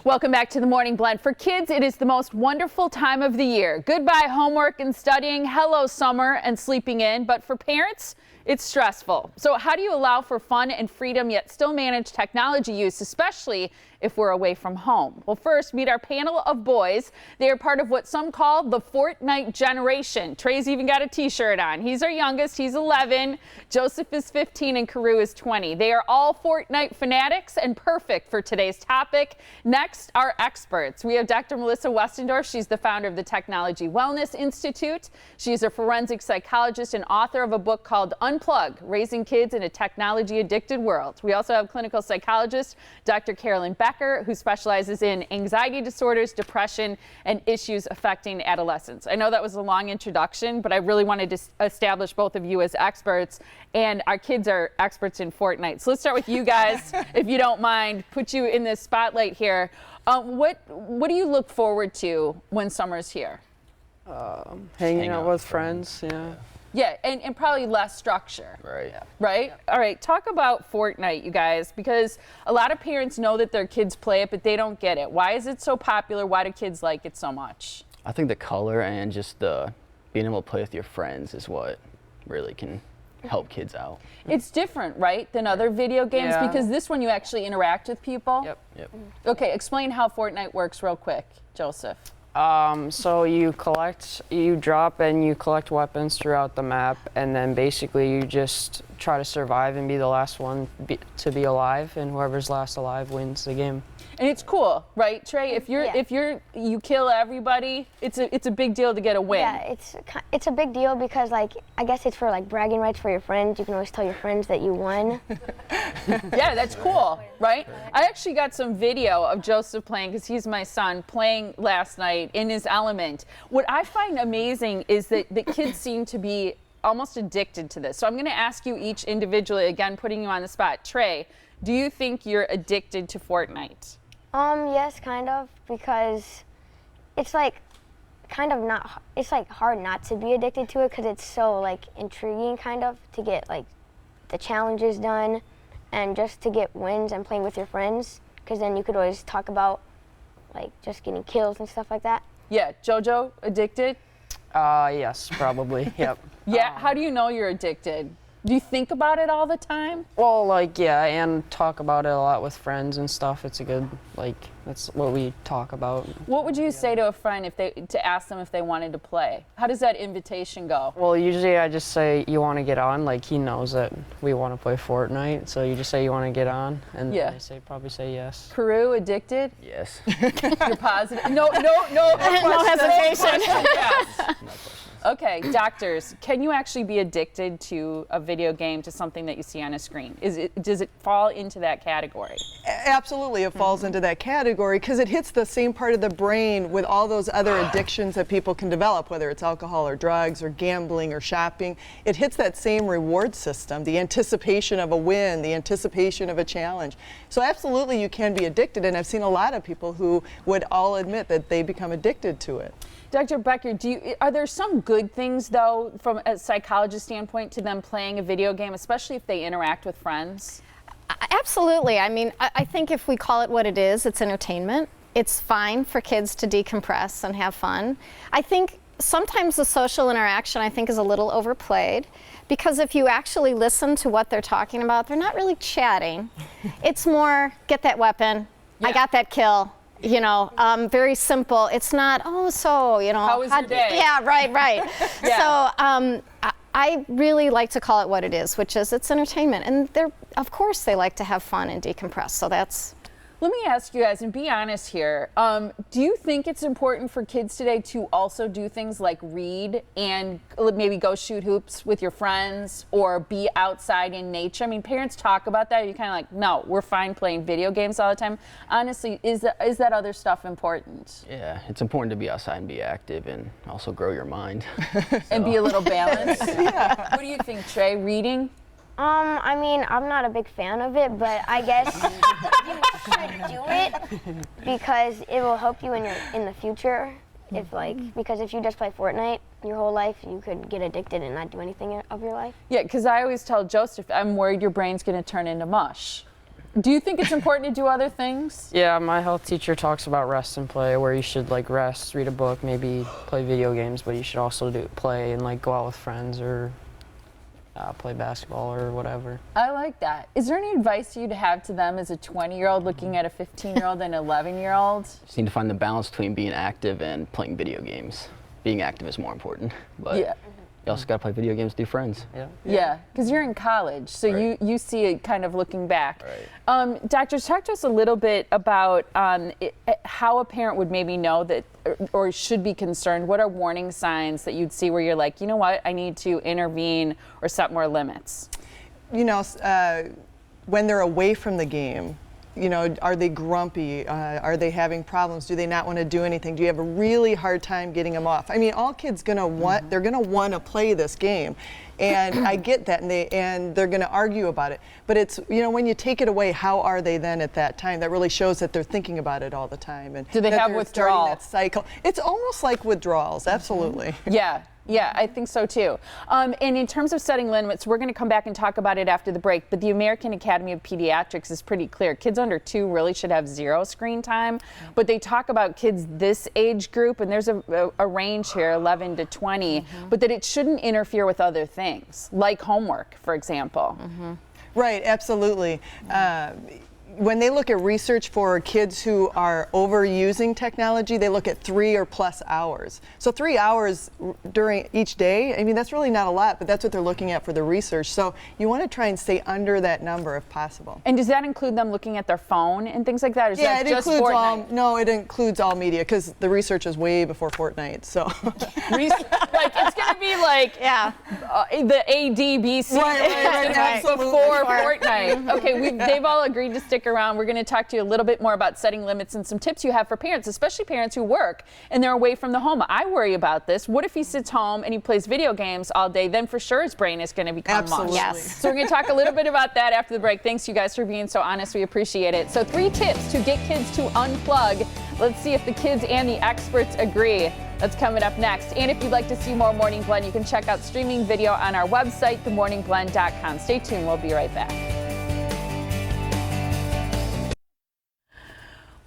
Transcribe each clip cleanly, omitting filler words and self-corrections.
Welcome back to the Morning Blend. For kids, it is the most wonderful time of the year. Goodbye homework and studying, hello summer and sleeping in. But for parents, it's stressful. So how do you allow for fun and freedom yet still manage technology use, especially if we're away from home? Well, first, meet our panel of boys. They are part of what some call the Fortnight Generation. Trey's even got a t-shirt on. He's our youngest. He's 11. Joseph is 15 and Carew is 20. They are all Fortnite fanatics and perfect for today's topic. Next, our experts. We have Dr. Melissa Westendorf. She's the founder of the Technology Wellness Institute. She's a forensic psychologist and author of a book called Unplug, Raising Kids in a Technology-Addicted World. We also have clinical psychologist Dr. Carolyn Becker, who specializes in anxiety disorders, depression, and issues affecting adolescents. I know that was a long introduction, but I really wanted to establish both of you as experts, and our kids are experts in Fortnite. So let's start with you guys, if you don't mind, put you in this spotlight here. What do you look forward to when summer's here? Hanging out with friends, yeah. Yeah, and probably less structure. Right. Yeah. Right? All right, talk about Fortnite, you guys, because a lot of parents know that their kids play it, but they don't get it. Why is it so popular? Why do kids like it so much? I think the color and just the being able to play with your friends is what really can help kids out. It's different, right, than other video games? Yeah. Because this one you actually interact with people? Yep. Okay, explain how Fortnite works real quick, Joseph. So you drop and you collect weapons throughout the map, and then basically you just try to survive and be the last one to be alive, and whoever's last alive wins the game. And it's cool, right, Trey? If you kill everybody, it's a big deal to get a win. Yeah, it's a big deal because, like, I guess it's for like bragging rights for your friends. You can always tell your friends that you won. Yeah, that's cool, right? I actually got some video of Joseph playing, because he's my son, playing last night in his element. What I find amazing is that the kids seem to be almost addicted to this. So I'm going to ask you each individually, again, putting you on the spot. Trey, do you think you're addicted to Fortnite? Yes, kind of, because it's like it's like hard not to be addicted to it because it's so like intriguing kind of to get like the challenges done and just to get wins and playing with your friends, because then you could always talk about like just getting kills and stuff like that. Yeah, Jojo, addicted? Yes, probably, yep. Yeah, how do you know you're addicted? Do you think about it all the time? Well, like, yeah, and talk about it a lot with friends and stuff. It's a good, like, that's what we talk about. What would you say to a friend to ask them if they wanted to play? How does that invitation go? Well, usually I just say, you want to get on? Like, he knows that we want to play Fortnite, so you just say you want to get on, and they probably say yes. Carew, addicted? Yes. You're positive? No No hesitation. Yes. No question. Okay, doctors, can you actually be addicted to a video game, to something that you see on a screen? Does it fall into that category? Absolutely, it falls into that category because it hits the same part of the brain with all those other addictions that people can develop, whether it's alcohol or drugs or gambling or shopping. It hits that same reward system, the anticipation of a win, the anticipation of a challenge. So absolutely you can be addicted, and I've seen a lot of people who would all admit that they become addicted to it. Dr. Becker, are there some good things, though, from a psychologist standpoint, to them playing a video game, especially if they interact with friends? Absolutely. I mean, I think if we call it what it is, it's entertainment. It's fine for kids to decompress and have fun. I think sometimes the social interaction, I think, is a little overplayed, because if you actually listen to what they're talking about, they're not really chatting. It's more, get that weapon, I got that kill. You know, very simple. It's not, how was your day? Yeah, right. Yeah. So I really like to call it what it is, which is it's entertainment. And of course they like to have fun and decompress. So that's... Let me ask you guys, and be honest here, do you think it's important for kids today to also do things like read and maybe go shoot hoops with your friends or be outside in nature? I mean, parents talk about that. You're kind of like, no, we're fine playing video games all the time. Honestly, is that other stuff important? Yeah, it's important to be outside and be active and also grow your mind. And be a little balanced? Yeah. What do you think, Trey? Reading? I mean, I'm not a big fan of it, but I guess you should do it because it will help you in the future. Because if you just play Fortnite your whole life, you could get addicted and not do anything of your life. Yeah, because I always tell Joseph, I'm worried your brain's going to turn into mush. Do you think it's important to do other things? Yeah, my health teacher talks about rest and play, where you should like rest, read a book, maybe play video games, but you should also play and like go out with friends or play basketball or whatever. I like that. Is there any advice you'd have to them as a 20-year-old looking at a 15-year-old and 11-year-old? Just need to find the balance between being active and playing video games. Being active is more important, but Yeah. you also got to play video games with your friends. Yeah. Yeah, because you're in college, so Right. you see it kind of looking back. Right. Doctors, talk to us a little bit about how a parent would maybe know that or should be concerned. What are warning signs that you'd see where you're like, you know what, I need to intervene or set more limits? You know, when they're away from the game, you know, are they grumpy? Are they having problems? Do they not want to do anything? Do you have a really hard time getting them off? I mean, all kids gonna want, they're gonna want to play this game. And I get that, and they're gonna argue about it. But it's, you know, when you take it away, how are they then at that time? That really shows that they're thinking about it all the time. And Do they that have they're withdrawal? starting that cycle. It's almost like withdrawals, absolutely. Yeah, I think so too. And in terms of setting limits, we're going to come back and talk about it after the break, but the American Academy of Pediatrics is pretty clear. Kids under 2 really should have 0 screen time, but they talk about kids this age group, and there's a range here, 11 to 20, but that it shouldn't interfere with other things, like homework, for example. Right, absolutely. When they look at research for kids who are overusing technology, they look at 3 or plus hours. So 3 hours during each day, I mean, that's really not a lot, but that's what they're looking at for the research. So you want to try and stay under that number if possible. And does that include them looking at their phone and things like that? Or is Yeah, that it just includes Fortnite? no, it includes all media because the research is way before Fortnite. So Like, it's going to be like Yeah. the ADBC Right, absolutely. before Fortnite. Okay, they've all agreed to stick around. We're going to talk to you a little bit more about setting limits and some tips you have for parents, especially parents who work and they're away from the home. I worry about this. What if he sits home and he plays video games all day? Then for sure his brain is going to become Absolutely. mush. Yes. So we're going to talk a little bit about that after the break. Thanks you guys for being so honest. We appreciate it. So 3 tips to get kids to unplug. Let's see if the kids and the experts agree. That's coming up next. And if you'd like to see more Morning Blend, you can check out streaming video on our website, themorningblend.com. Stay tuned. We'll be right back.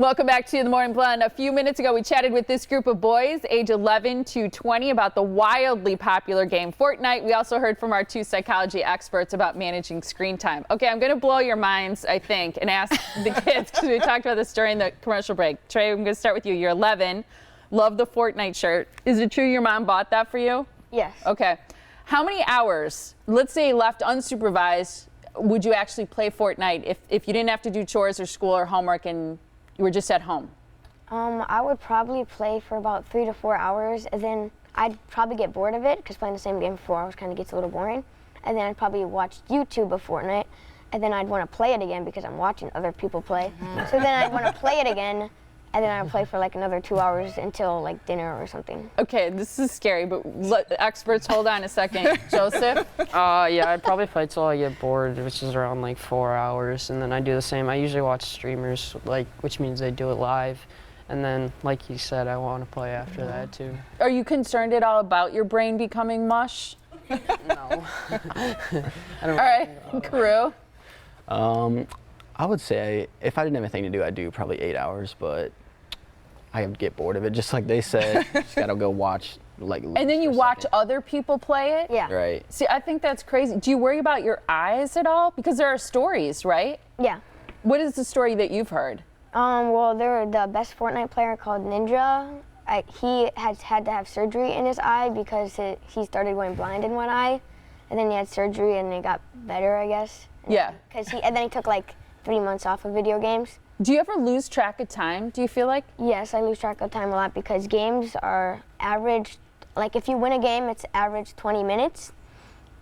Welcome back to the Morning Blend. A few minutes ago, we chatted with this group of boys, age 11 to 20, about the wildly popular game Fortnite. We also heard from our 2 psychology experts about managing screen time. Okay, I'm going to blow your minds, I think, and ask the kids, because we talked about this during the commercial break. Trey, I'm going to start with you. You're 11. Love the Fortnite shirt. Is it true your mom bought that for you? Yes. Okay. How many hours, let's say left unsupervised, would you actually play Fortnite if you didn't have to do chores or school or homework and you were just at home? I would probably play for about 3 to 4 hours, and then I'd probably get bored of it because playing the same game for 4 hours kind of gets a little boring. And then I'd probably watch YouTube of Fortnite, and then I'd want to play it again because I'm watching other people play. So then I'd want to play it again, and then I'd play for like another 2 hours until like dinner or something. Okay, this is scary, but let the experts hold on a second. Joseph? Yeah, I'd probably play till I get bored, which is around like 4 hours, and then I do the same. I usually watch streamers, which means they do it live, and then, like you said, I want to play after that too. Are you concerned at all about your brain becoming mush? No. I don't All right, Carew? I would say if I didn't have anything to do, I'd do probably 8 hours, but I would get bored of it. Just like they said, just gotta go watch like. And then you for a watch second. other people play it? Yeah. Right. See, I think that's crazy. Do you worry about your eyes at all? Because there are stories, right? Yeah. What is the story that you've heard? Well, the best Fortnite player called Ninja. He has had to have surgery in his eye because he started going blind in one eye, and then he had surgery and it got better, I guess. Yeah. And then he took like 3 months off of video games. Do you ever lose track of time, do you feel like? Yes, I lose track of time a lot because games are average. Like if you win a game, it's average 20 minutes.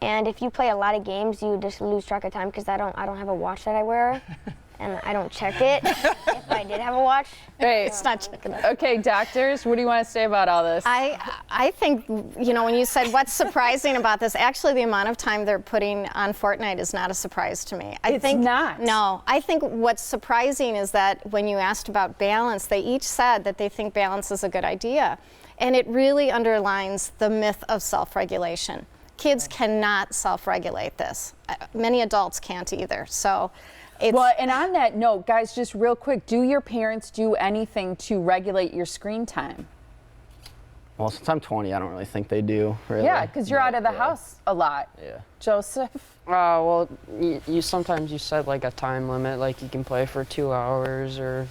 And if you play a lot of games, you just lose track of time because I don't have a watch that I wear. And I don't check it if I did have a watch. Right. It's not checking it. Okay, doctors, what do you want to say about all this? I think, you know, when you said what's surprising about this, actually the amount of time they're putting on Fortnite is not a surprise to me. It's not. No, I think what's surprising is that when you asked about balance, they each said that they think balance is a good idea. And it really underlines the myth of self-regulation. Kids cannot self-regulate this. Many adults can't either. So Well, and on that note, guys, just real quick, do your parents do anything to regulate your screen time? Well, since I'm 20, I don't really think they do. Really. Yeah, because you're out of the Yeah. house a lot. Yeah. Joseph? Well, you sometimes you set like a time limit, like you can play for 2 hours or.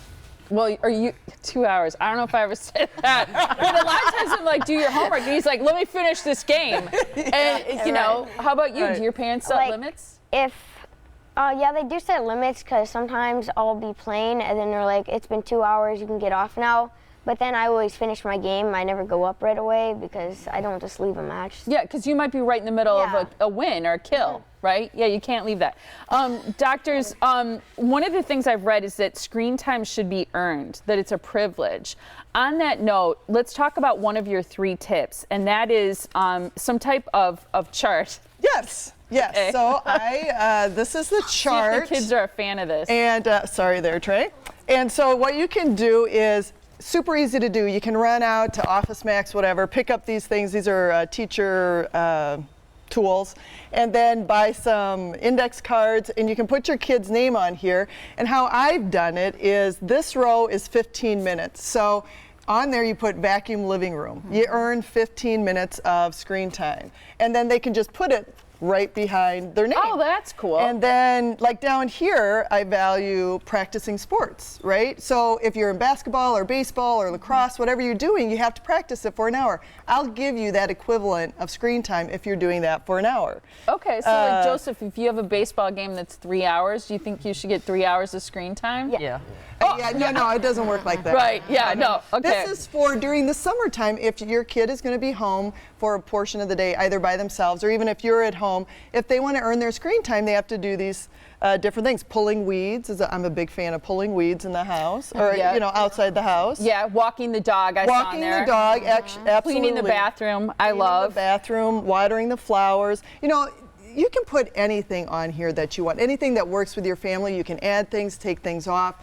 Well, are you 2 hours? I don't know if I ever said that. But a lot of times I'm like, do your homework. And he's like, let me finish this game. And, you know, how about you? Do your parents set Like, limits? Yeah, they do set limits because sometimes I'll be playing and then they're like, it's been 2 hours, you can get off now. But then I always finish my game. I never go up right away because I don't just leave a match. Yeah, because you might be right in the middle of a win or a kill, right? Yeah, you can't leave that. Doctors, one of the things I've read is that screen time should be earned, that it's a privilege. On that note, let's talk about one of your 3 tips, and that is some type of chart. Yes. Yes. Okay. So this is the chart. The kids are a fan of this. And sorry there, Trey. And so what you can do is super easy to do. You can run out to Office Max, whatever, pick up these things. These are teacher tools, and then buy some index cards, and you can put your kid's name on here. And how I've done it is this row is 15 minutes. So on there you put vacuum living room. You earn 15 minutes of screen time. And then they can just put it right behind their name. Oh, that's cool. And then, like down here, I value practicing sports, right? So if you're in basketball or baseball or lacrosse, whatever you're doing, you have to practice it for an hour. I'll give you that equivalent of screen time if you're doing that for an hour. Okay, so like Joseph, if you have a baseball game that's 3 hours, do you think you should get 3 hours of screen time? Yeah. No, it doesn't work like that. Right, yeah, no, okay. This is for during the summertime if your kid is going to be home for a portion of the day, either by themselves or even if you're at home. If they want to earn their screen time, they have to do these different things. Pulling weeds, I'm a big fan of pulling weeds in the house or, outside the house. Yeah, walking the dog, I saw Walking there. the dog, absolutely. Cleaning the bathroom, I Cleaning love. the bathroom, watering the flowers. You know, you can put anything on here that you want. Anything that works with your family. You can add things, take things off.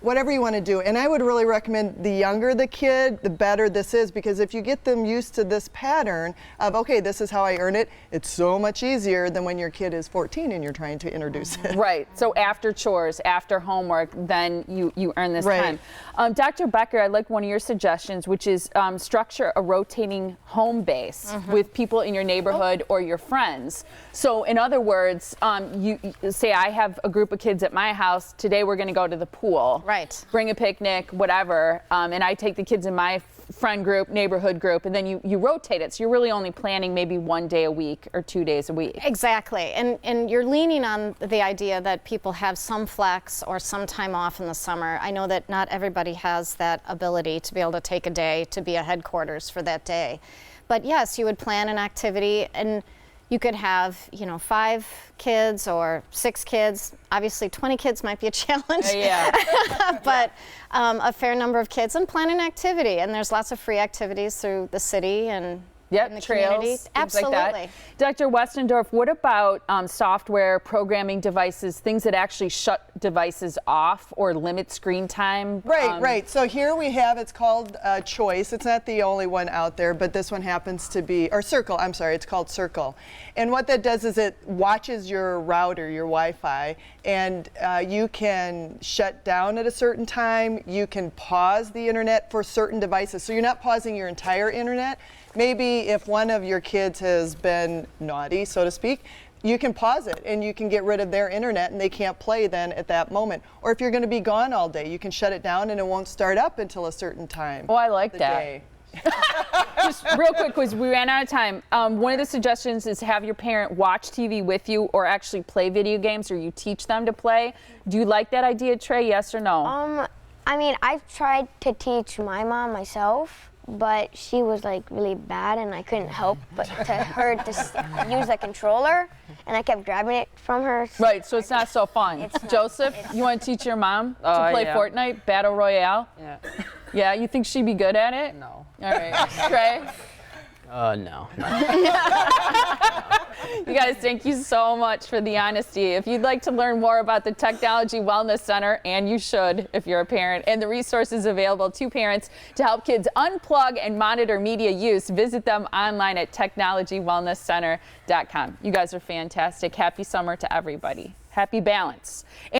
Whatever you want to do. And I would really recommend the younger the kid, the better this is, because if you get them used to this pattern of, okay, this is how I earn it, it's so much easier than when your kid is 14 and you're trying to introduce it. Right, so after chores, after homework, then you earn this Right. time. Dr. Becker, I like one of your suggestions, which is structure a rotating home base with people in your neighborhood or your friends. So in other words, you say I have a group of kids at my house, today we're gonna go to the pool. Right. Bring a picnic, whatever, and I take the kids in my friend group, neighborhood group, and then you rotate it. So you're really only planning maybe 1 day a week or 2 days a week. Exactly, and you're leaning on the idea that people have some flex or some time off in the summer. I know that not everybody has that ability to be able to take a day to be at headquarters for that day. But yes, you would plan an activity, and you could have, 5 kids or 6 kids. Obviously, 20 kids might be a challenge. Yeah. But a fair number of kids, and plan an activity. And there's lots of free activities through the city and in the trails, community. things Absolutely. like that. Dr. Westendorf, what about software, programming devices, things that actually shut devices off or limit screen time? Right. So here we have, it's called Choice. It's not the only one out there, but this one happens to be, or Circle, I'm sorry, it's called Circle. And what that does is it watches your router, your Wi-Fi, and you can shut down at a certain time. You can pause the internet for certain devices. So you're not pausing your entire internet. Maybe if one of your kids has been naughty, so to speak, you can pause it and you can get rid of their internet and they can't play then at that moment. Or if you're going to be gone all day, you can shut it down and it won't start up until a certain time. Oh, I like the that. day. Just real quick, because we ran out of time. One of the suggestions is have your parent watch TV with you or actually play video games, or you teach them to play. Do you like that idea, Trey? Yes or no? I mean, I've tried to teach my mom myself, but she was like really bad and I couldn't help but to her to use the controller, and I kept grabbing it from her. Right, so it's not so fun. It's not. Joseph, you want to teach your mom to play yeah. Fortnite, Battle Royale? Yeah. Yeah, you think she'd be good at it? No. All right, Trey? No. You guys, thank you so much for the honesty. If you'd like to learn more about the Technology Wellness Center, and you should if you're a parent, and the resources available to parents to help kids unplug and monitor media use, visit them online at technologywellnesscenter.com. You guys are fantastic. Happy summer to everybody. Happy balance.